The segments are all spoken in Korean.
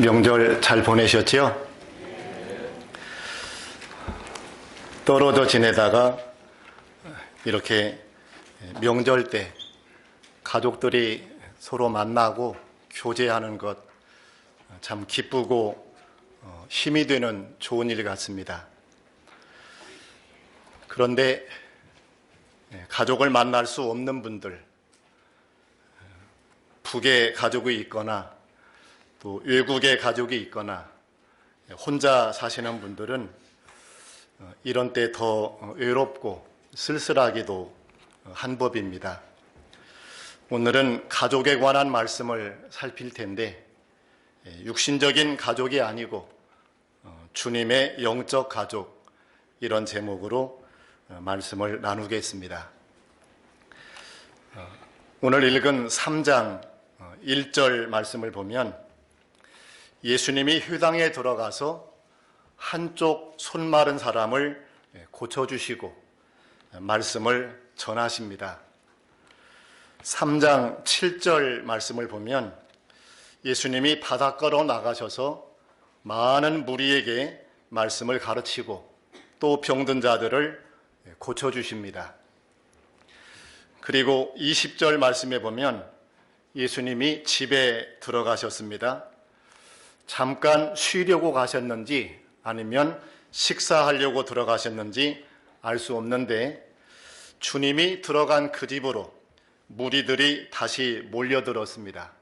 명절 잘 보내셨죠? 떨어져 지내다가 이렇게 명절 때 가족들이 서로 만나고 교제하는 것 참 기쁘고 힘이 되는 좋은 일 같습니다. 그런데 가족을 만날 수 없는 분들, 북에 가족이 있거나 또 외국에 가족이 있거나 혼자 사시는 분들은 이런 때 더 외롭고 쓸쓸하기도 한 법입니다. 오늘은 가족에 관한 말씀을 살필 텐데 육신적인 가족이 아니고 주님의 영적 가족, 이런 제목으로 말씀을 나누겠습니다. 오늘 읽은 3장 1절 말씀을 보면 예수님이 회당에 들어가서 한쪽 손 마른 사람을 고쳐주시고 말씀을 전하십니다. 3장 7절 말씀을 보면 예수님이 바닷가로 나가셔서 많은 무리에게 말씀을 가르치고 또 병든 자들을 고쳐주십니다. 그리고 20절 말씀에 보면 예수님이 집에 들어가셨습니다. 잠깐 쉬려고 가셨는지 아니면 식사하려고 들어가셨는지 알 수 없는데 주님이 들어간 그 집으로 무리들이 다시 몰려들었습니다.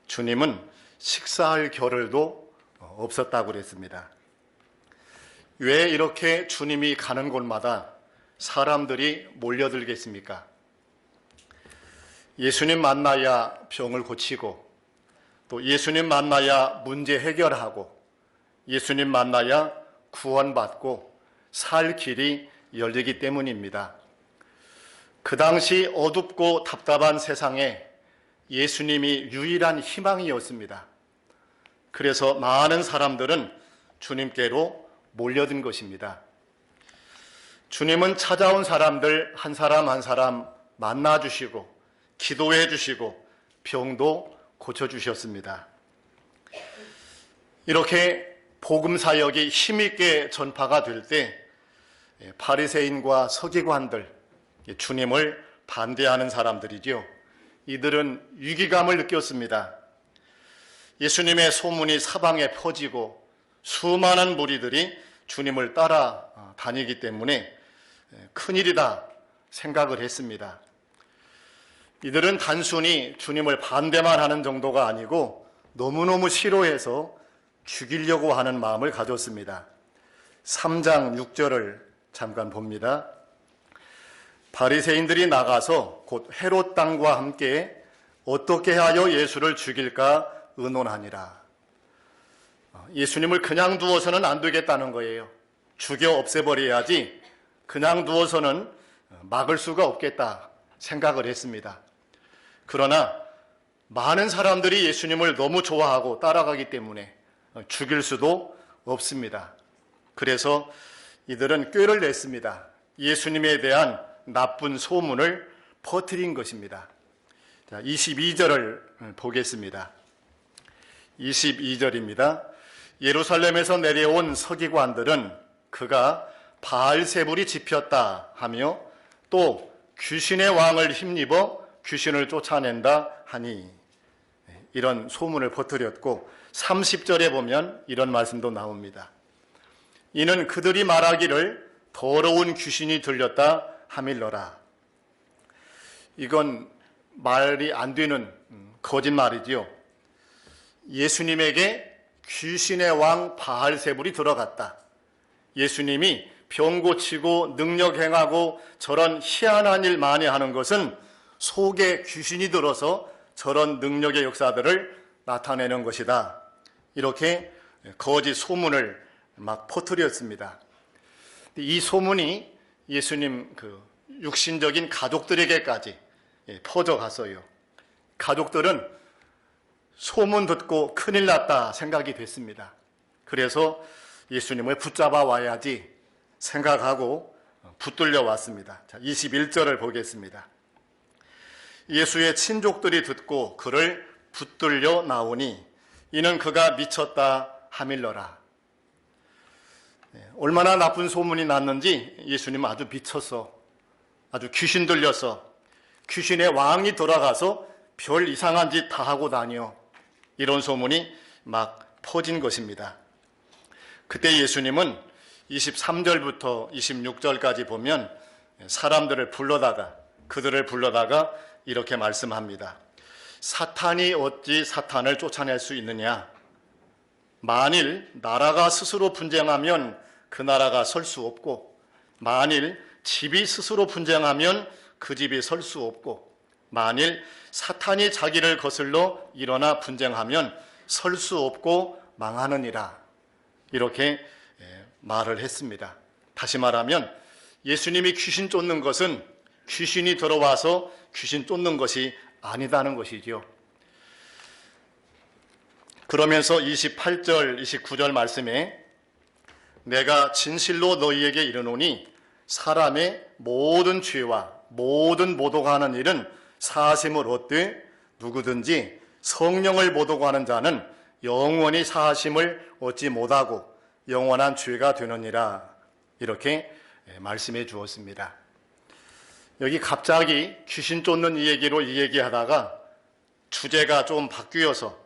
주님은 식사할 겨를도 없었다고 그랬습니다. 왜 이렇게 주님이 가는 곳마다 사람들이 몰려들겠습니까? 예수님 만나야 병을 고치고 또 예수님 만나야 문제 해결하고 예수님 만나야 구원받고 살 길이 열리기 때문입니다. 그 당시 어둡고 답답한 세상에 예수님이 유일한 희망이었습니다. 그래서 많은 사람들은 주님께로 몰려든 것입니다. 주님은 찾아온 사람들 한 사람 한 사람 만나주시고 기도해 주시고 병도 고쳐주셨습니다. 이렇게 복음 사역이 힘있게 전파가 될 때 바리새인과 서기관들, 주님을 반대하는 사람들이죠. 이들은 위기감을 느꼈습니다. 예수님의 소문이 사방에 퍼지고 수많은 무리들이 주님을 따라 다니기 때문에 큰일이다 생각을 했습니다. 이들은 단순히 주님을 반대만 하는 정도가 아니고 너무너무 싫어해서 죽이려고 하는 마음을 가졌습니다. 3장 6절을 잠깐 봅니다. 바리새인들이 나가서 곧 헤롯 당과 함께 어떻게 하여 예수를 죽일까 의논하니라. 예수님을 그냥 두어서는 안 되겠다는 거예요. 죽여 없애버려야지 그냥 두어서는 막을 수가 없겠다 생각을 했습니다. 그러나 많은 사람들이 예수님을 너무 좋아하고 따라가기 때문에 죽일 수도 없습니다. 그래서 이들은 꾀를 냈습니다. 예수님에 대한 나쁜 소문을 퍼뜨린 것입니다. 자, 22절을 보겠습니다. 22절입니다. 예루살렘에서 내려온 서기관들은 그가 바알세불이 집혔다 하며 또 귀신의 왕을 힘입어 귀신을 쫓아낸다 하니, 이런 소문을 퍼뜨렸고 30절에 보면 이런 말씀도 나옵니다. 이는 그들이 말하기를 더러운 귀신이 들렸다 하밀러라. 이건 말이 안 되는 거짓말이지요. 예수님에게 귀신의 왕 바알세불이 들어갔다. 예수님이 병 고치고 능력 행하고 저런 희한한 일 많이 하는 것은 속에 귀신이 들어서 저런 능력의 역사들을 나타내는 것이다. 이렇게 거짓 소문을 막 퍼뜨렸습니다. 이 소문이 예수님 육신적인 가족들에게까지 퍼져갔어요. 가족들은 소문 듣고 큰일 났다 생각이 됐습니다. 그래서 예수님을 붙잡아 와야지 생각하고 붙들려 왔습니다. 자, 21절을 보겠습니다. 예수의 친족들이 듣고 그를 붙들려 나오니 이는 그가 미쳤다 하밀러라. 얼마나 나쁜 소문이 났는지 예수님은 아주 미쳤어. 아주 귀신 들려서 귀신의 왕이 돌아가서 별 이상한 짓 다 하고 다녀. 이런 소문이 막 퍼진 것입니다. 그때 예수님은 23절부터 26절까지 보면 그들을 불러다가 이렇게 말씀합니다. 사탄이 어찌 사탄을 쫓아낼 수 있느냐? 만일 나라가 스스로 분쟁하면 그 나라가 설 수 없고, 만일 집이 스스로 분쟁하면 그 집이 설 수 없고, 만일 사탄이 자기를 거슬러 일어나 분쟁하면 설 수 없고 망하느니라. 이렇게 말을 했습니다. 다시 말하면 예수님이 귀신 쫓는 것은 귀신이 들어와서 귀신 쫓는 것이 아니다는 것이죠. 그러면서 28절, 29절 말씀에 내가 진실로 너희에게 이르노니 사람의 모든 죄와 모든 모독하는 일은 사하심을 얻되 누구든지 성령을 모독하는 자는 영원히 사하심을 얻지 못하고 영원한 죄가 되느니라. 이렇게 말씀해 주었습니다. 여기 갑자기 귀신 쫓는 이 얘기하다가 주제가 좀 바뀌어서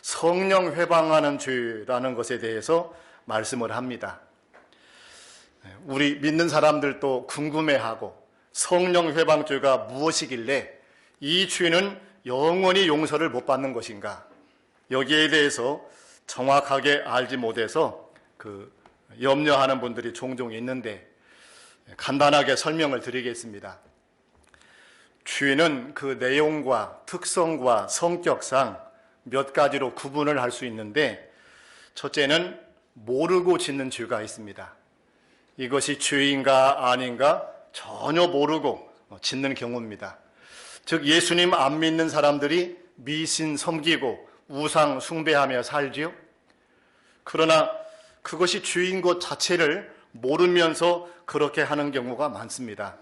성령 회방하는 죄라는 것에 대해서 말씀을 합니다. 우리 믿는 사람들도 궁금해하고 성령 회방죄가 무엇이길래 이 죄는 영원히 용서를 못 받는 것인가? 여기에 대해서 정확하게 알지 못해서 염려하는 분들이 종종 있는데 간단하게 설명을 드리겠습니다. 죄는 그 내용과 특성과 성격상 몇 가지로 구분을 할 수 있는데, 첫째는 모르고 짓는 죄가 있습니다. 이것이 죄인가 아닌가 전혀 모르고 짓는 경우입니다. 즉 예수님 안 믿는 사람들이 미신 섬기고 우상 숭배하며 살지요. 그러나 그것이 죄인 것 자체를 모르면서 그렇게 하는 경우가 많습니다.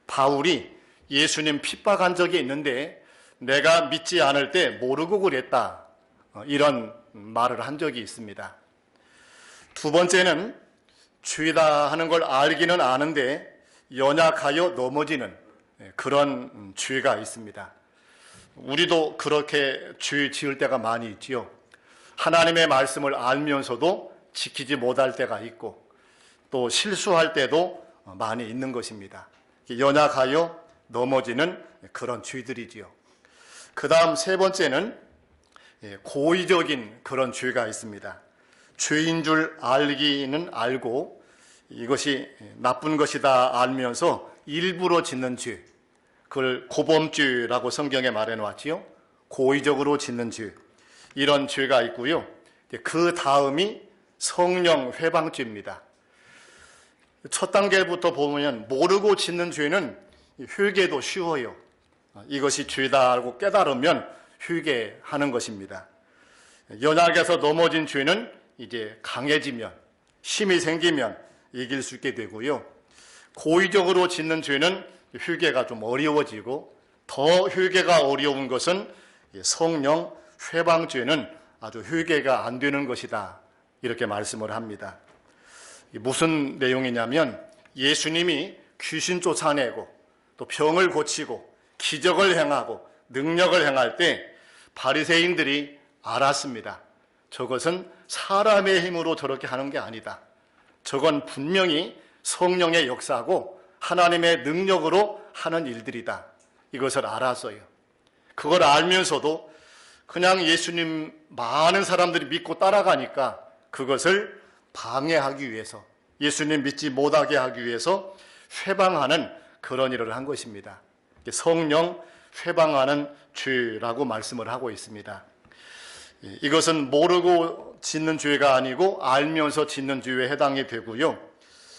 바울이 예수님 핍박한 적이 있는데 내가 믿지 않을 때 모르고 그랬다, 이런 말을 한 적이 있습니다. 두 번째는 죄다 하는 걸 알기는 아는데 연약하여 넘어지는 그런 죄가 있습니다. 우리도 그렇게 죄 지을 때가 많이 있지요. 하나님의 말씀을 알면서도 지키지 못할 때가 있고 또 실수할 때도 많이 있는 것입니다. 연약하여 넘어지는 그런 죄들이지요. 그 다음 세 번째는 고의적인 그런 죄가 있습니다. 죄인 줄 알기는 알고 이것이 나쁜 것이다 알면서 일부러 짓는 죄, 그걸 고범죄라고 성경에 말해놓았지요. 고의적으로 짓는 죄, 이런 죄가 있고요. 그 다음이 성령 회방죄입니다. 첫 단계부터 보면 모르고 짓는 죄는 회개도 쉬워요. 이것이 죄다 알고 깨달으면 회개하는 것입니다. 연약해서 넘어진 죄는 이제 강해지면, 힘이 생기면 이길 수 있게 되고요. 고의적으로 짓는 죄는 회개가 좀 어려워지고, 더 회개가 어려운 것은 성령 회방죄는 아주 회개가 안 되는 것이다, 이렇게 말씀을 합니다. 무슨 내용이냐면 예수님이 귀신 쫓아내고 또 병을 고치고 기적을 행하고 능력을 행할 때 바리새인들이 알았습니다. 저것은 사람의 힘으로 저렇게 하는 게 아니다. 저건 분명히 성령의 역사고 하나님의 능력으로 하는 일들이다. 이것을 알았어요. 그걸 알면서도 그냥 예수님 많은 사람들이 믿고 따라가니까 그것을 방해하기 위해서, 예수님 믿지 못하게 하기 위해서 회방하는 그런 일을 한 것입니다. 성령 회방하는 죄라고 말씀을 하고 있습니다. 이것은 모르고 짓는 죄가 아니고 알면서 짓는 죄에 해당이 되고요.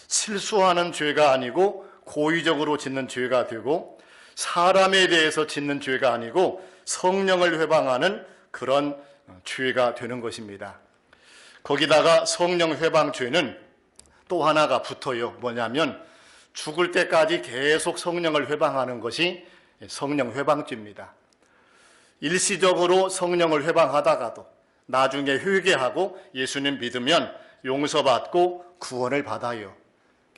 실수하는 죄가 아니고 고의적으로 짓는 죄가 되고, 사람에 대해서 짓는 죄가 아니고 성령을 회방하는 그런 죄가 되는 것입니다. 거기다가 성령 회방죄는 또 하나가 붙어요. 뭐냐면 죽을 때까지 계속 성령을 회방하는 것이 성령 회방죄입니다. 일시적으로 성령을 회방하다가도 나중에 회개하고 예수님 믿으면 용서받고 구원을 받아요.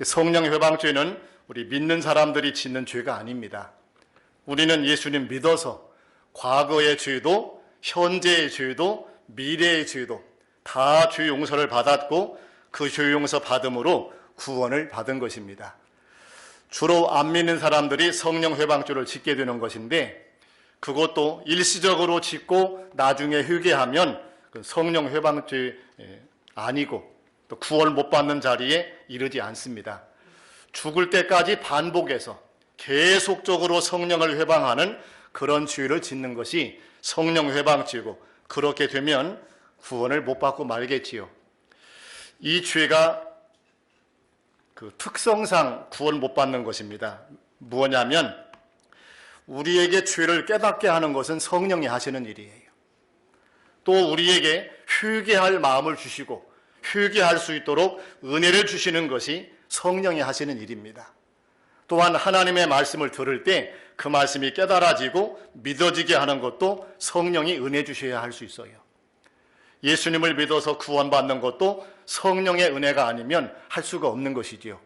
성령 회방죄는 우리 믿는 사람들이 짓는 죄가 아닙니다. 우리는 예수님 믿어서 과거의 죄도 현재의 죄도 미래의 죄도 다 죄 용서를 받았고 그 죄 용서 받음으로 구원을 받은 것입니다. 주로 안 믿는 사람들이 성령 회방죄를 짓게 되는 것인데 그것도 일시적으로 짓고 나중에 회개하면 성령 회방죄 아니고 또 구원 못 받는 자리에 이르지 않습니다. 죽을 때까지 반복해서 계속적으로 성령을 회방하는 그런 죄를 짓는 것이 성령 회방죄고 그렇게 되면 구원을 못 받고 말겠지요. 이 죄가 그 특성상 구원 못 받는 것입니다. 뭐냐면 우리에게 죄를 깨닫게 하는 것은 성령이 하시는 일이에요. 또 우리에게 회개할 마음을 주시고 회개할 수 있도록 은혜를 주시는 것이 성령이 하시는 일입니다. 또한 하나님의 말씀을 들을 때 그 말씀이 깨달아지고 믿어지게 하는 것도 성령이 은혜 주셔야 할 수 있어요. 예수님을 믿어서 구원받는 것도 성령의 은혜가 아니면 할 수가 없는 것이지요.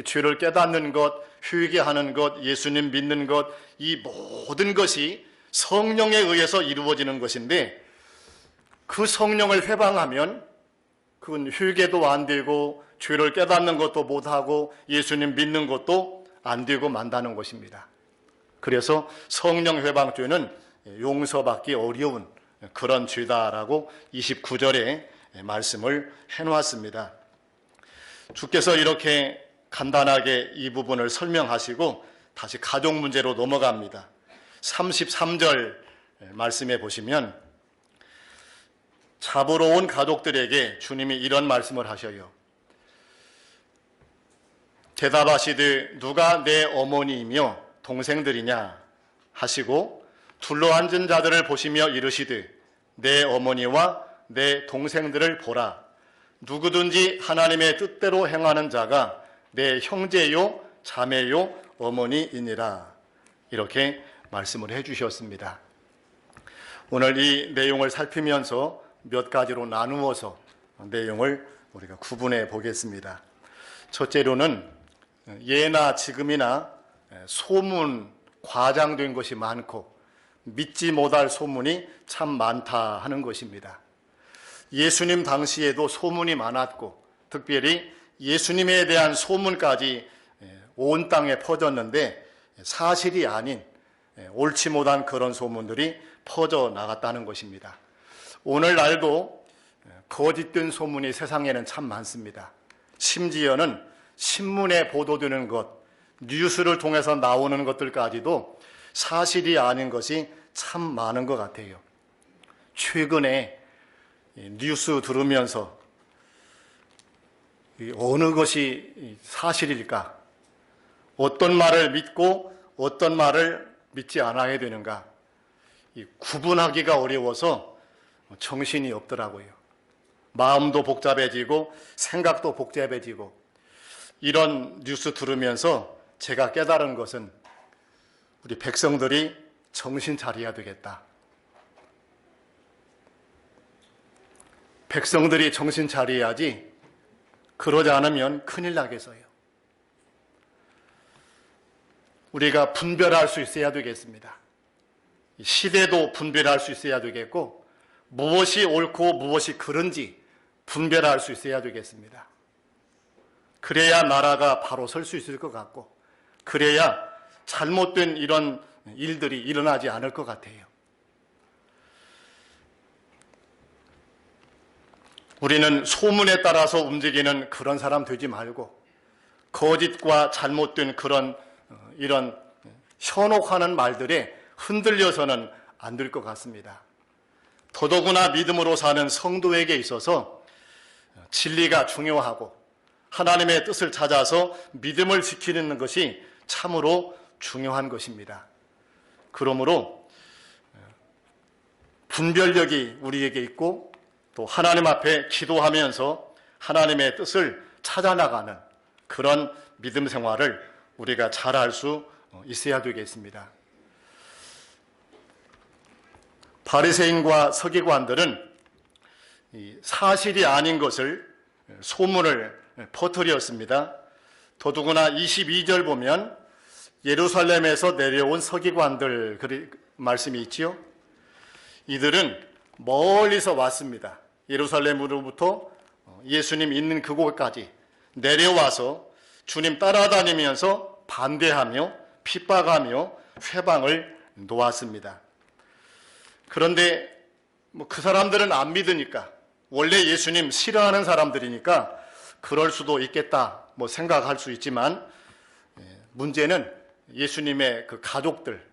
죄를 깨닫는 것, 회개하는 것, 예수님 믿는 것, 이 모든 것이 성령에 의해서 이루어지는 것인데 그 성령을 회방하면 그건 회개도 안 되고 죄를 깨닫는 것도 못하고 예수님 믿는 것도 안 되고 만다는 것입니다. 그래서 성령 회방죄는 용서받기 어려운 그런 죄다라고 29절에 말씀을 해놓았습니다. 주께서 이렇게 간단하게 이 부분을 설명하시고 다시 가족 문제로 넘어갑니다. 33절 말씀에 보시면 잡으러 온 가족들에게 주님이 이런 말씀을 하셔요. 대답하시되 누가 내 어머니이며 동생들이냐 하시고 둘러앉은 자들을 보시며 이르시되 내 어머니와 내 동생들을 보라. 누구든지 하나님의 뜻대로 행하는 자가 내 형제요 자매요 어머니이니라. 이렇게 말씀을 해주셨습니다. 오늘 이 내용을 살피면서 몇 가지로 나누어서 내용을 우리가 구분해 보겠습니다. 첫째로는 예나 지금이나 소문 과장된 것이 많고 믿지 못할 소문이 참 많다 하는 것입니다. 예수님 당시에도 소문이 많았고 특별히 예수님에 대한 소문까지 온 땅에 퍼졌는데 사실이 아닌 옳지 못한 그런 소문들이 퍼져 나갔다는 것입니다. 오늘날도 거짓된 소문이 세상에는 참 많습니다. 심지어는 신문에 보도되는 것, 뉴스를 통해서 나오는 것들까지도 사실이 아닌 것이 참 많은 것 같아요. 최근에 뉴스 들으면서 어느 것이 사실일까? 어떤 말을 믿고 어떤 말을 믿지 않아야 되는가? 구분하기가 어려워서 정신이 없더라고요. 마음도 복잡해지고 생각도 복잡해지고 이런 뉴스 들으면서 제가 깨달은 것은 우리 백성들이 정신 차려야 되겠다. 백성들이 정신 차려야지 그러지 않으면 큰일 나겠어요. 우리가 분별할 수 있어야 되겠습니다. 시대도 분별할 수 있어야 되겠고 무엇이 옳고 무엇이 그른지 분별할 수 있어야 되겠습니다. 그래야 나라가 바로 설 수 있을 것 같고 그래야 잘못된 이런 일들이 일어나지 않을 것 같아요. 우리는 소문에 따라서 움직이는 그런 사람 되지 말고 거짓과 잘못된 그런 이런 현혹하는 말들에 흔들려서는 안 될 것 같습니다. 더더구나 믿음으로 사는 성도에게 있어서 진리가 중요하고 하나님의 뜻을 찾아서 믿음을 지키는 것이 참으로 중요한 것입니다. 그러므로 분별력이 우리에게 있고 또 하나님 앞에 기도하면서 하나님의 뜻을 찾아나가는 그런 믿음 생활을 우리가 잘할 수 있어야 되겠습니다. 바리새인과 서기관들은 이 사실이 아닌 것을 소문을 퍼뜨렸습니다. 더더구나 22절 보면 예루살렘에서 내려온 서기관들 말씀이 있지요. 이들은 멀리서 왔습니다. 예루살렘으로부터 예수님 있는 그곳까지 내려와서 주님 따라다니면서 반대하며 핍박하며 회방을 놓았습니다. 그런데 그 사람들은 안 믿으니까, 원래 예수님 싫어하는 사람들이니까 그럴 수도 있겠다 생각할 수 있지만, 문제는 예수님의 그 가족들,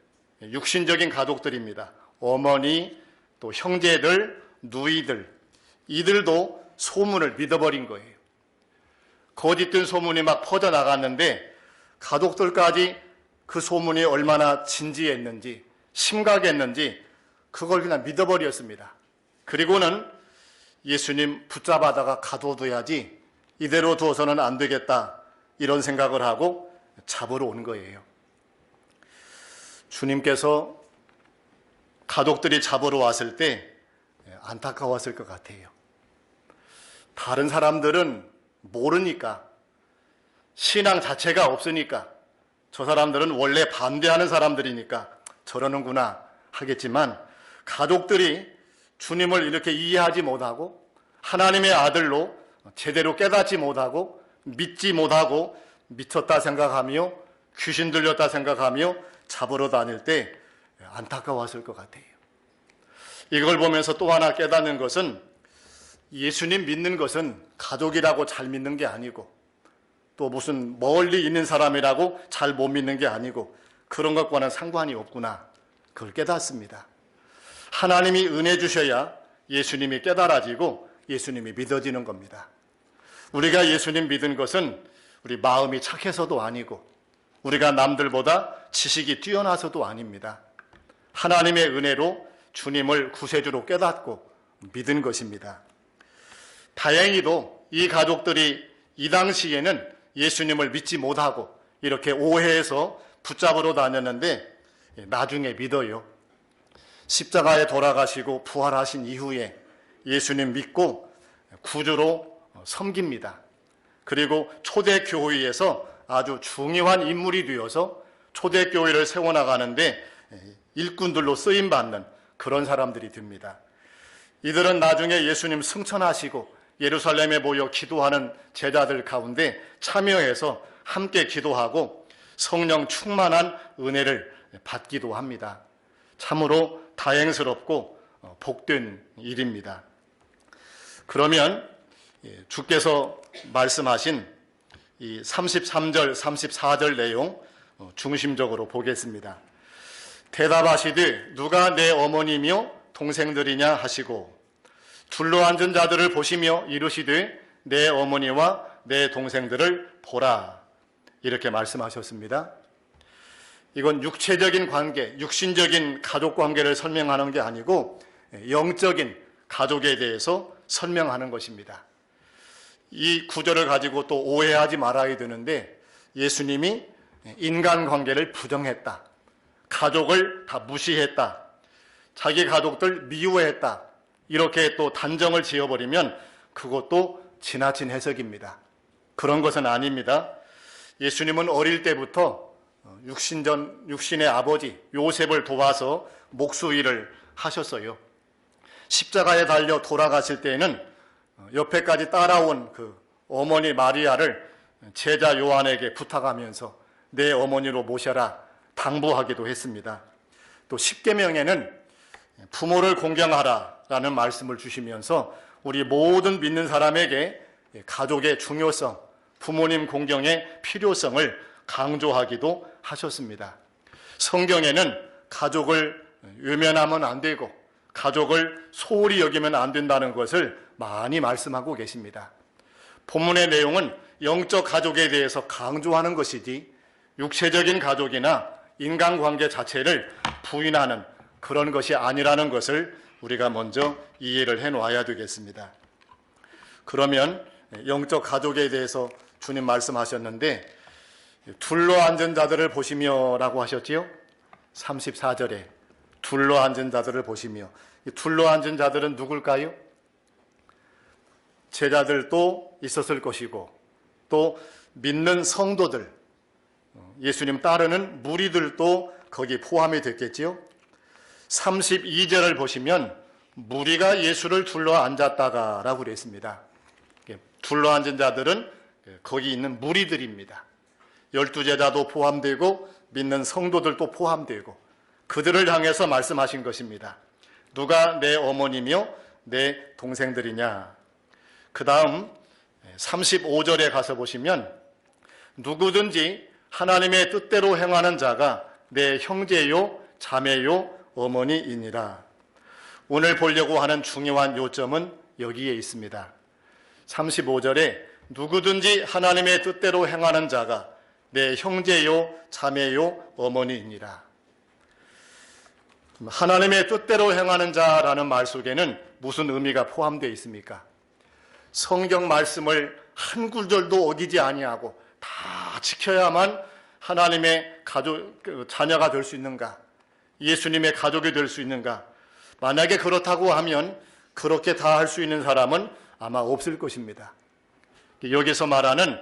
육신적인 가족들입니다. 어머니, 또 형제들, 누이들, 이들도 소문을 믿어버린 거예요. 거짓된 소문이 막 퍼져나갔는데 가족들까지 그 소문이 얼마나 진지했는지, 심각했는지 그걸 그냥 믿어버렸습니다. 그리고는 예수님 붙잡아다가 가둬둬야지, 이대로 두어서는 안 되겠다, 이런 생각을 하고 잡으러 온 거예요. 주님께서 가족들이 잡으러 왔을 때 안타까웠을 것 같아요. 다른 사람들은 모르니까, 신앙 자체가 없으니까, 저 사람들은 원래 반대하는 사람들이니까 저러는구나 하겠지만, 가족들이 주님을 이렇게 이해하지 못하고 하나님의 아들로 제대로 깨닫지 못하고 믿지 못하고 미쳤다 생각하며 귀신 들렸다 생각하며 잡으러 다닐 때 안타까웠을 것 같아요. 이걸 보면서 또 하나 깨닫는 것은, 예수님 믿는 것은 가족이라고 잘 믿는 게 아니고, 또 무슨 멀리 있는 사람이라고 잘 못 믿는 게 아니고, 그런 것과는 상관이 없구나, 그걸 깨닫습니다. 하나님이 은혜 주셔야 예수님이 깨달아지고 예수님이 믿어지는 겁니다. 우리가 예수님 믿은 것은 우리 마음이 착해서도 아니고, 우리가 남들보다 지식이 뛰어나서도 아닙니다. 하나님의 은혜로 주님을 구세주로 깨닫고 믿은 것입니다. 다행히도 이 가족들이 이 당시에는 예수님을 믿지 못하고 이렇게 오해해서 붙잡으러 다녔는데, 나중에 믿어요. 십자가에 돌아가시고 부활하신 이후에 예수님 믿고 구주로 섬깁니다. 그리고 초대교회에서 아주 중요한 인물이 되어서 초대교회를 세워나가는데 일꾼들로 쓰임받는 그런 사람들이 됩니다. 이들은 나중에 예수님 승천하시고 예루살렘에 모여 기도하는 제자들 가운데 참여해서 함께 기도하고 성령 충만한 은혜를 받기도 합니다. 참으로 다행스럽고 복된 일입니다. 그러면 주께서 말씀하신 이 33절, 34절 내용 중심적으로 보겠습니다. 대답하시되 누가 내 어머니며 동생들이냐 하시고, 둘러앉은 자들을 보시며 이르시되 내 어머니와 내 동생들을 보라, 이렇게 말씀하셨습니다. 이건 육체적인 관계, 육신적인 가족 관계를 설명하는 게 아니고 영적인 가족에 대해서 설명하는 것입니다. 이 구절을 가지고 또 오해하지 말아야 되는데, 예수님이 인간관계를 부정했다, 가족을 다 무시했다, 자기 가족들 미워했다, 이렇게 또 단정을 지어버리면 그것도 지나친 해석입니다. 그런 것은 아닙니다. 예수님은 어릴 때부터 육신의 아버지 요셉을 도와서 목수일을 하셨어요. 십자가에 달려 돌아가실 때에는 옆에까지 따라온 그 어머니 마리아를 제자 요한에게 부탁하면서 내 어머니로 모셔라 당부하기도 했습니다. 또 십계명에는 부모를 공경하라라는 말씀을 주시면서 우리 모든 믿는 사람에게 가족의 중요성, 부모님 공경의 필요성을 강조하기도 하셨습니다. 성경에는 가족을 외면하면 안 되고 가족을 소홀히 여기면 안 된다는 것을 많이 말씀하고 계십니다. 본문의 내용은 영적 가족에 대해서 강조하는 것이지 육체적인 가족이나 인간관계 자체를 부인하는 그런 것이 아니라는 것을 우리가 먼저 이해를 해놓아야 되겠습니다. 그러면 영적 가족에 대해서 주님 말씀하셨는데, 둘러앉은 자들을 보시며 라고 하셨지요? 34절에 둘러앉은 자들을 보시며, 둘러앉은 자들은 누굴까요? 제자들도 있었을 것이고 또 믿는 성도들, 예수님 따르는 무리들도 거기 포함이 됐겠지요. 32절을 보시면 무리가 예수를 둘러앉았다가라고 그랬습니다. 둘러앉은 자들은 거기 있는 무리들입니다. 12제자도 포함되고 믿는 성도들도 포함되고 그들을 향해서 말씀하신 것입니다. 누가 내 어머니며 내 동생들이냐. 그 다음 35절에 가서 보시면 누구든지 하나님의 뜻대로 행하는 자가 내 형제요 자매요 어머니이니라. 오늘 보려고 하는 중요한 요점은 여기에 있습니다. 35절에 누구든지 하나님의 뜻대로 행하는 자가 내 형제요 자매요 어머니이니라. 하나님의 뜻대로 행하는 자라는 말 속에는 무슨 의미가 포함되어 있습니까? 성경 말씀을 한 구절도 어기지 아니하고 다 지켜야만 하나님의 자녀가 될 수 있는가? 예수님의 가족이 될 수 있는가? 만약에 그렇다고 하면 그렇게 다 할 수 있는 사람은 아마 없을 것입니다. 여기서 말하는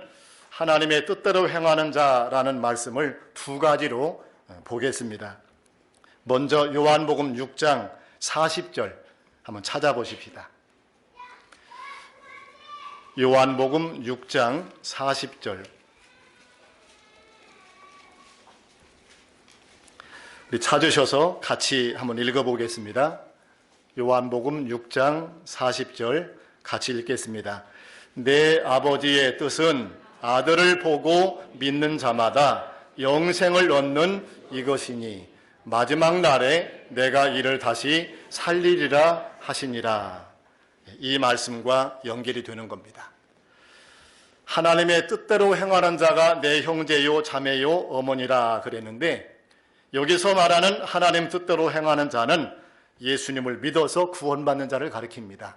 하나님의 뜻대로 행하는 자라는 말씀을 두 가지로 보겠습니다. 먼저 요한복음 6장 40절 한번 찾아보십시다. 요한복음 6장 40절. 우리 찾으셔서 같이 한번 읽어보겠습니다. 요한복음 6장 40절 같이 읽겠습니다. 내 아버지의 뜻은 아들을 보고 믿는 자마다 영생을 얻는 이것이니 마지막 날에 내가 이를 다시 살리리라 하시니라. 이 말씀과 연결이 되는 겁니다. 하나님의 뜻대로 행하는 자가 내 형제요 자매요 어머니라 그랬는데 여기서 말하는 하나님 뜻대로 행하는 자는 예수님을 믿어서 구원받는 자를 가리킵니다.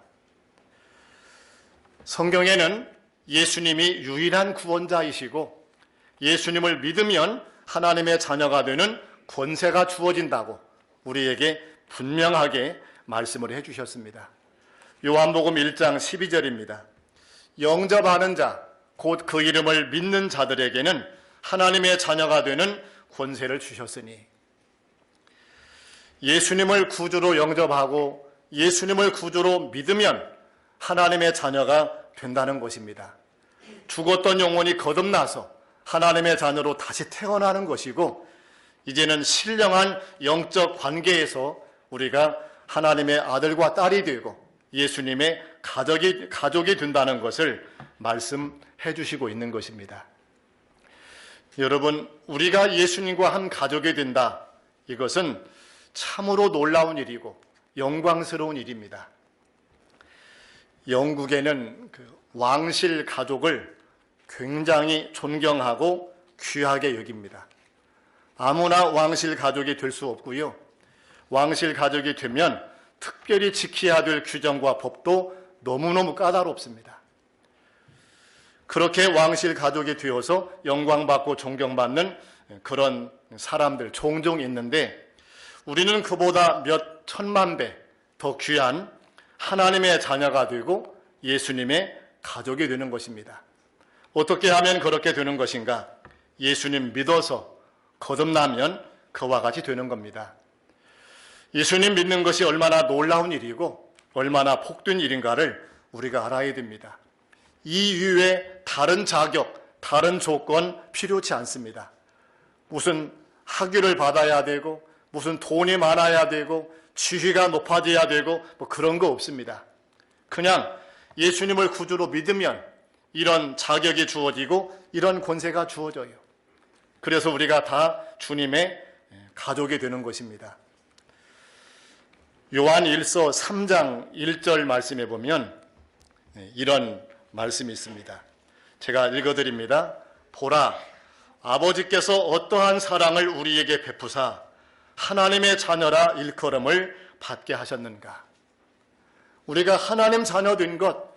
성경에는 예수님이 유일한 구원자이시고 예수님을 믿으면 하나님의 자녀가 되는 권세가 주어진다고 우리에게 분명하게 말씀을 해주셨습니다. 요한복음 1장 12절입니다. 영접하는 자, 곧 그 이름을 믿는 자들에게는 하나님의 자녀가 되는 권세를 주셨으니 예수님을 구주로 영접하고 예수님을 구주로 믿으면 하나님의 자녀가 된다는 것입니다. 죽었던 영혼이 거듭나서 하나님의 자녀로 다시 태어나는 것이고 이제는 신령한 영적 관계에서 우리가 하나님의 아들과 딸이 되고 예수님의 가족이 된다는 것을 말씀해 주시고 있는 것입니다. 여러분, 우리가 예수님과 한 가족이 된다. 이것은 참으로 놀라운 일이고 영광스러운 일입니다. 영국에는 왕실 가족을 굉장히 존경하고 귀하게 여깁니다. 아무나 왕실 가족이 될 수 없고요. 왕실 가족이 되면 특별히 지켜야 될 규정과 법도 너무너무 까다롭습니다. 그렇게 왕실 가족이 되어서 영광받고 존경받는 그런 사람들 종종 있는데 우리는 그보다 몇 천만 배 더 귀한 하나님의 자녀가 되고 예수님의 가족이 되는 것입니다. 어떻게 하면 그렇게 되는 것인가? 예수님 믿어서 거듭나면 그와 같이 되는 겁니다. 예수님 믿는 것이 얼마나 놀라운 일이고 얼마나 복된 일인가를 우리가 알아야 됩니다. 이 이외에 다른 자격, 다른 조건 필요치 않습니다. 무슨 학위를 받아야 되고 무슨 돈이 많아야 되고 지위가 높아져야 되고 뭐 그런 거 없습니다. 그냥 예수님을 구주로 믿으면 이런 자격이 주어지고 이런 권세가 주어져요. 그래서 우리가 다 주님의 가족이 되는 것입니다. 요한 1서 3장 1절 말씀에 보면 이런 말씀이 있습니다. 제가 읽어드립니다. 보라, 아버지께서 어떠한 사랑을 우리에게 베푸사 하나님의 자녀라 일컬음을 받게 하셨는가. 우리가 하나님 자녀 된 것,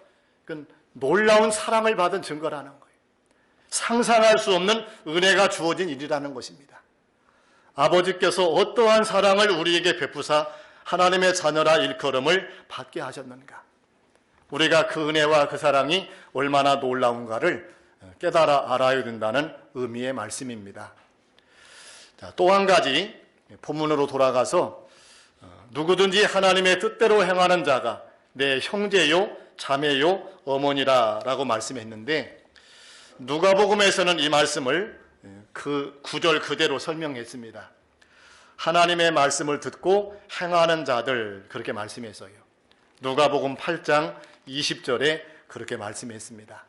그건 놀라운 사랑을 받은 증거라는 거예요. 상상할 수 없는 은혜가 주어진 일이라는 것입니다. 아버지께서 어떠한 사랑을 우리에게 베푸사 하나님의 자녀라 일컬음을 받게 하셨는가. 우리가 그 은혜와 그 사랑이 얼마나 놀라운가를 깨달아 알아야 된다는 의미의 말씀입니다. 또 한 가지 본문으로 돌아가서 누구든지 하나님의 뜻대로 행하는 자가 내 형제요 자매요 어머니라 라고 말씀했는데, 누가복음에서는 이 말씀을 그 구절 그대로 설명했습니다. 하나님의 말씀을 듣고 행하는 자들, 그렇게 말씀했어요. 누가복음 8장 20절에 그렇게 말씀했습니다.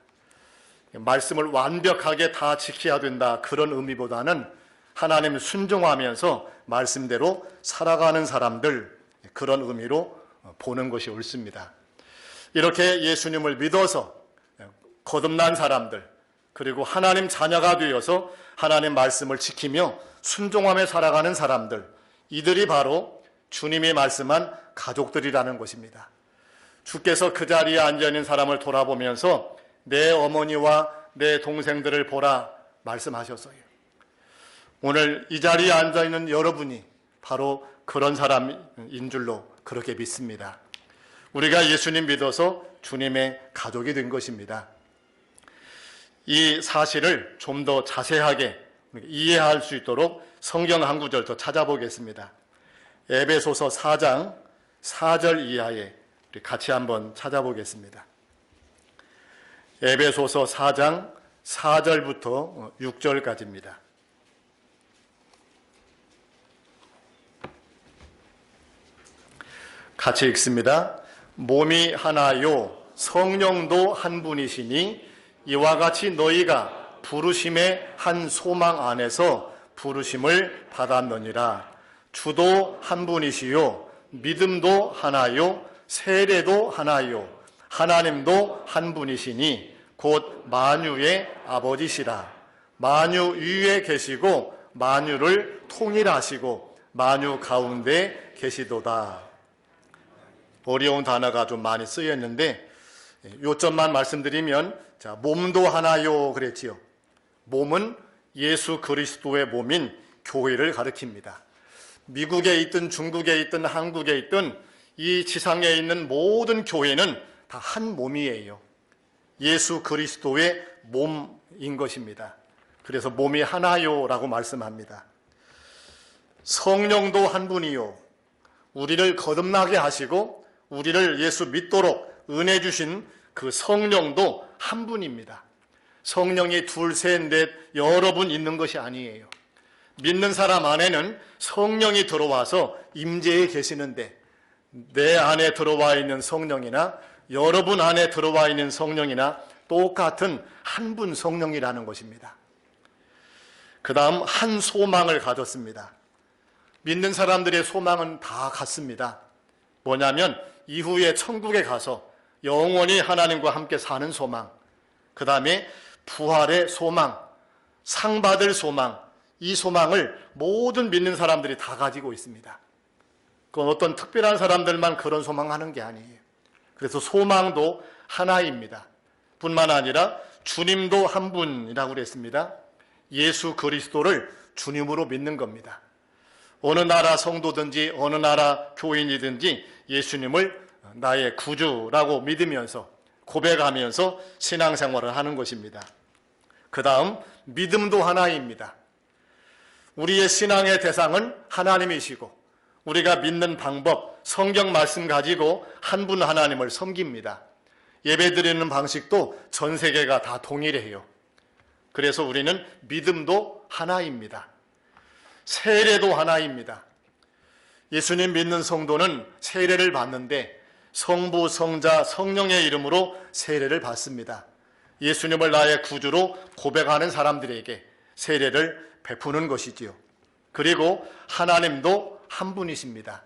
말씀을 완벽하게 다 지켜야 된다, 그런 의미보다는 하나님 순종하면서 말씀대로 살아가는 사람들, 그런 의미로 보는 것이 옳습니다. 이렇게 예수님을 믿어서 거듭난 사람들, 그리고 하나님 자녀가 되어서 하나님 말씀을 지키며 순종하며 살아가는 사람들, 이들이 바로 주님이 말씀한 가족들이라는 것입니다. 주께서 그 자리에 앉아있는 사람을 돌아보면서 내 어머니와 내 동생들을 보라 말씀하셨어요. 오늘 이 자리에 앉아있는 여러분이 바로 그런 사람인 줄로 그렇게 믿습니다. 우리가 예수님 믿어서 주님의 가족이 된 것입니다. 이 사실을 좀 더 자세하게 이해할 수 있도록 성경 한 구절 더 찾아보겠습니다. 에베소서 4장 4절 이하에 우리 같이 한번 찾아보겠습니다. 에베소서 4장 4절부터 6절까지입니다. 같이 읽습니다. 몸이 하나요 성령도 한 분이시니 이와 같이 너희가 부르심의 한 소망 안에서 부르심을 받았느니라. 주도 한 분이시요 믿음도 하나요 세례도 하나요 하나님도 한 분이시니 곧 만유의 아버지시라. 만유 위에 계시고 만유를 통일하시고 만유 가운데 계시도다. 어려운 단어가 좀 많이 쓰였는데 요점만 말씀드리면, 자, 몸도 하나요 그랬지요. 몸은 예수 그리스도의 몸인 교회를 가리킵니다. 미국에 있든 중국에 있든 한국에 있든 이 지상에 있는 모든 교회는 다 한 몸이에요. 예수 그리스도의 몸인 것입니다. 그래서 몸이 하나요라고 말씀합니다. 성령도 한 분이요. 우리를 거듭나게 하시고 우리를 예수 믿도록 은혜 주신 그 성령도 한 분입니다. 성령이 둘, 셋, 넷 여러 분 있는 것이 아니에요. 믿는 사람 안에는 성령이 들어와서 임재해 계시는데, 내 안에 들어와 있는 성령이나 여러분 안에 들어와 있는 성령이나 똑같은 한 분 성령이라는 것입니다. 그 다음 한 소망을 가졌습니다. 믿는 사람들의 소망은 다 같습니다. 뭐냐면 이후에 천국에 가서 영원히 하나님과 함께 사는 소망, 그 다음에 부활의 소망, 상 받을 소망, 이 소망을 모든 믿는 사람들이 다 가지고 있습니다. 그건 어떤 특별한 사람들만 그런 소망하는 게 아니에요. 그래서 소망도 하나입니다. 뿐만 아니라 주님도 한 분이라고 그랬습니다. 예수 그리스도를 주님으로 믿는 겁니다. 어느 나라 성도든지 어느 나라 교인이든지 예수님을 나의 구주라고 믿으면서 고백하면서 신앙생활을 하는 것입니다. 그 다음 믿음도 하나입니다. 우리의 신앙의 대상은 하나님이시고 우리가 믿는 방법, 성경 말씀 가지고 한 분 하나님을 섬깁니다. 예배드리는 방식도 전 세계가 다 동일해요. 그래서 우리는 믿음도 하나입니다. 세례도 하나입니다. 예수님 믿는 성도는 세례를 받는데 성부, 성자, 성령의 이름으로 세례를 받습니다. 예수님을 나의 구주로 고백하는 사람들에게 세례를 베푸는 것이지요. 그리고 하나님도 한 분이십니다.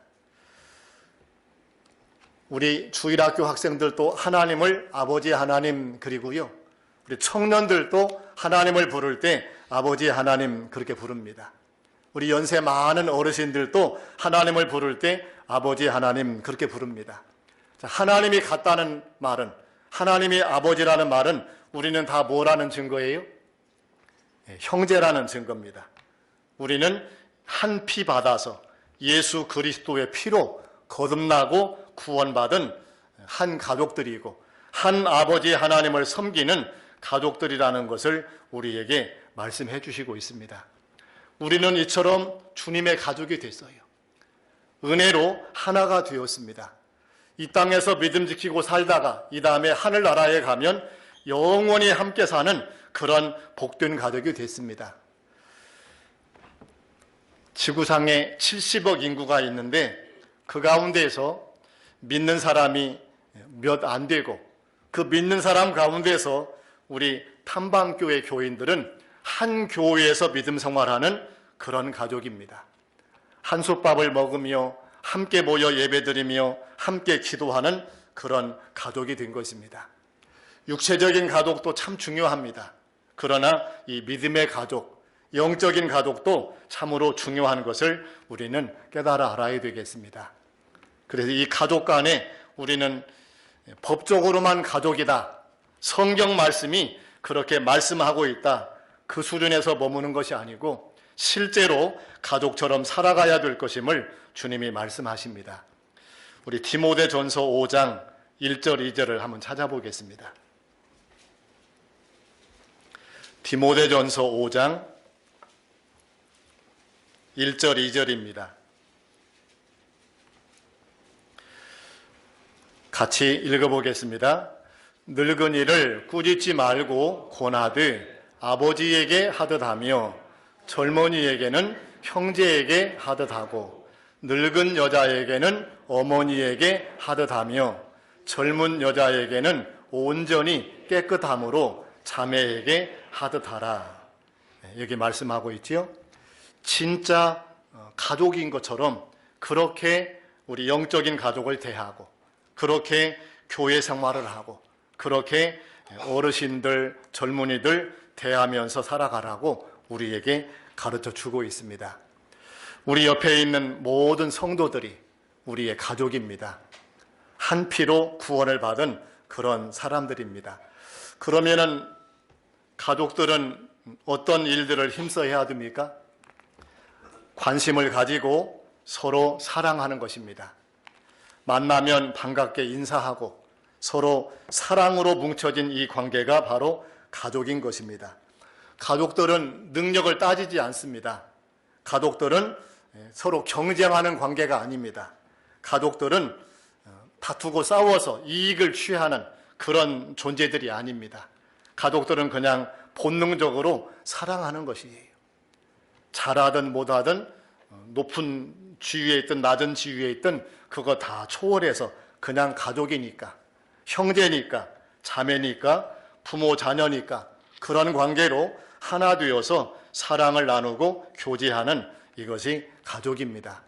우리 주일학교 학생들도 하나님을 아버지 하나님 그리고요, 우리 청년들도 하나님을 부를 때 아버지 하나님 그렇게 부릅니다. 우리 연세 많은 어르신들도 하나님을 부를 때 아버지 하나님 그렇게 부릅니다. 하나님이 같다는 말은, 하나님이 아버지라는 말은 우리는 다 뭐라는 증거예요? 형제라는 증거입니다. 우리는 한 피 받아서 예수 그리스도의 피로 거듭나고 구원받은 한 가족들이고 한 아버지 하나님을 섬기는 가족들이라는 것을 우리에게 말씀해 주시고 있습니다. 우리는 이처럼 주님의 가족이 됐어요. 은혜로 하나가 되었습니다. 이 땅에서 믿음 지키고 살다가 이 다음에 하늘나라에 가면 영원히 함께 사는 그런 복된 가족이 됐습니다. 지구상에 70억 인구가 있는데 그 가운데에서 믿는 사람이 몇 안 되고 그 믿는 사람 가운데서 우리 탐방교회 교인들은 한 교회에서 믿음 생활하는 그런 가족입니다. 한솥밥을 먹으며 함께 모여 예배드리며 함께 기도하는 그런 가족이 된 것입니다. 육체적인 가족도 참 중요합니다. 그러나 이 믿음의 가족, 영적인 가족도 참으로 중요한 것을 우리는 깨달아 알아야 되겠습니다. 그래서 이 가족 간에 우리는 법적으로만 가족이다, 성경 말씀이 그렇게 말씀하고 있다, 그 수준에서 머무는 것이 아니고 실제로 가족처럼 살아가야 될 것임을 주님이 말씀하십니다. 우리 디모데전서 5장 1절 2절을 한번 찾아보겠습니다. 디모데전서 5장 1절 2절입니다. 같이 읽어보겠습니다. 늙은이를 꾸짖지 말고 권하되 아버지에게 하듯 하며 젊은이에게는 형제에게 하듯 하고 늙은 여자에게는 어머니에게 하듯 하며 젊은 여자에게는 온전히 깨끗함으로 자매에게 하듯 하라. 여기 말씀하고 있지요. 진짜 가족인 것처럼 그렇게 우리 영적인 가족을 대하고 그렇게 교회 생활을 하고 그렇게 어르신들, 젊은이들 대하면서 살아가라고 우리에게 가르쳐 주고 있습니다. 우리 옆에 있는 모든 성도들이 우리의 가족입니다. 한 피로 구원을 받은 그런 사람들입니다. 그러면은 가족들은 어떤 일들을 힘써야 됩니까? 관심을 가지고 서로 사랑하는 것입니다. 만나면 반갑게 인사하고 서로 사랑으로 뭉쳐진 이 관계가 바로 가족인 것입니다. 가족들은 능력을 따지지 않습니다. 가족들은 서로 경쟁하는 관계가 아닙니다. 가족들은 다투고 싸워서 이익을 취하는 그런 존재들이 아닙니다. 가족들은 그냥 본능적으로 사랑하는 것이에요. 잘하든 못하든 높은 지위에 있든 낮은 지위에 있든 그거 다 초월해서 그냥 가족이니까, 형제니까, 자매니까, 부모 자녀니까 그런 관계로 하나 되어서 사랑을 나누고 교제하는 이것이 가족입니다.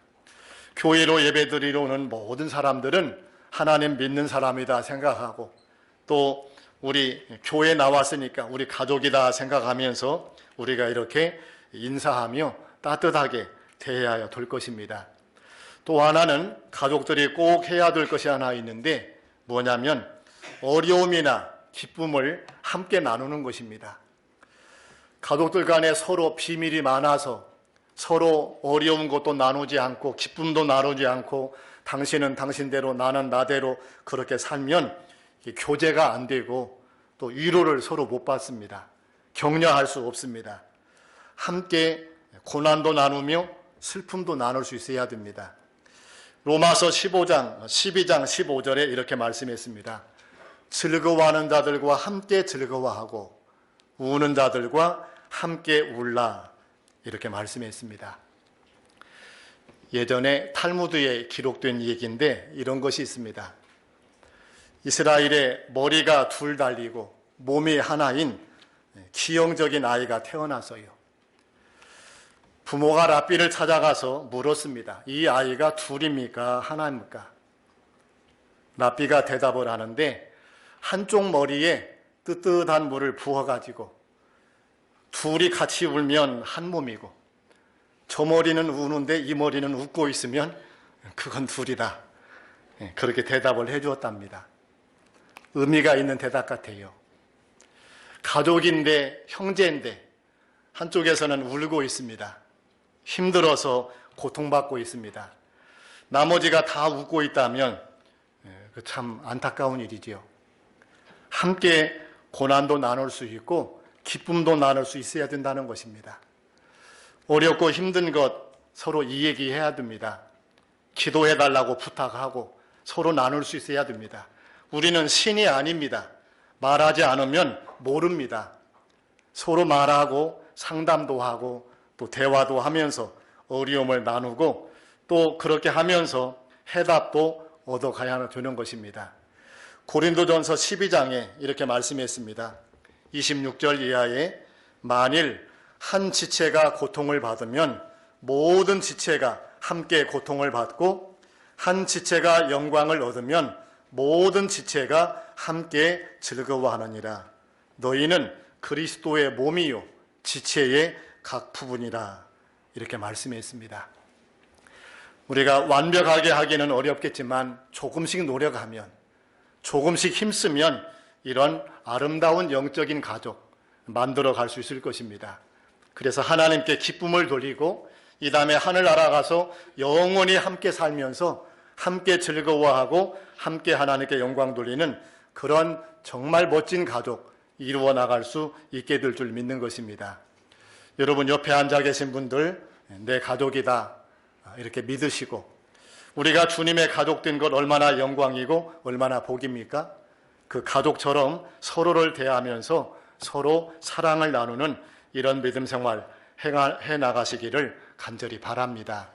교회로 예배드리러 오는 모든 사람들은 하나님 믿는 사람이다 생각하고 또 우리 교회 나왔으니까 우리 가족이다 생각하면서 우리가 이렇게 인사하며 따뜻하게 대해야 될 것입니다. 또 하나는 가족들이 꼭 해야 될 것이 하나 있는데 뭐냐면 어려움이나 기쁨을 함께 나누는 것입니다. 가족들 간에 서로 비밀이 많아서 서로 어려운 것도 나누지 않고 기쁨도 나누지 않고 당신은 당신대로 나는 나대로 그렇게 살면 교제가 안 되고 또 위로를 서로 못 받습니다. 격려할 수 없습니다. 함께 고난도 나누며 슬픔도 나눌 수 있어야 됩니다. 로마서 12장 15절에 이렇게 말씀했습니다. 즐거워하는 자들과 함께 즐거워하고 우는 자들과 함께 울라 이렇게 말씀했습니다. 예전에 탈무드에 기록된 얘기인데 이런 것이 있습니다. 이스라엘에 머리가 둘 달리고 몸이 하나인 기형적인 아이가 태어났어요. 부모가 랍비를 찾아가서 물었습니다. 이 아이가 둘입니까? 하나입니까? 랍비가 대답을 하는데 한쪽 머리에 뜨뜻한 물을 부어가지고 둘이 같이 울면 한 몸이고 저 머리는 우는데 이 머리는 웃고 있으면 그건 둘이다. 그렇게 대답을 해주었답니다. 의미가 있는 대답 같아요. 가족인데 형제인데 한쪽에서는 울고 있습니다. 힘들어서 고통받고 있습니다. 나머지가 다 웃고 있다면 참 안타까운 일이지요. 함께 고난도 나눌 수 있고 기쁨도 나눌 수 있어야 된다는 것입니다. 어렵고 힘든 것 서로 이야기해야 됩니다. 기도해달라고 부탁하고 서로 나눌 수 있어야 됩니다. 우리는 신이 아닙니다. 말하지 않으면 모릅니다. 서로 말하고 상담도 하고 또 대화도 하면서 어려움을 나누고 또 그렇게 하면서 해답도 얻어가야 되는 것입니다. 고린도전서 12장에 이렇게 말씀했습니다. 26절 이하에 만일 한 지체가 고통을 받으면 모든 지체가 함께 고통을 받고 한 지체가 영광을 얻으면 모든 지체가 함께 즐거워하느니라. 너희는 그리스도의 몸이요 지체의 각 부분이라. 이렇게 말씀했습니다. 우리가 완벽하게 하기는 어렵겠지만 조금씩 노력하면, 조금씩 힘쓰면 이런 아름다운 영적인 가족 만들어 갈 수 있을 것입니다. 그래서 하나님께 기쁨을 돌리고 이 다음에 하늘 알아가서 영원히 함께 살면서 함께 즐거워하고 함께 하나님께 영광 돌리는 그런 정말 멋진 가족 이루어 나갈 수 있게 될 줄 믿는 것입니다. 여러분 옆에 앉아 계신 분들 내 가족이다 이렇게 믿으시고 우리가 주님의 가족된 것 얼마나 영광이고 얼마나 복입니까? 그 가족처럼 서로를 대하면서 서로 사랑을 나누는 이런 믿음 생활 해 나가시기를 간절히 바랍니다.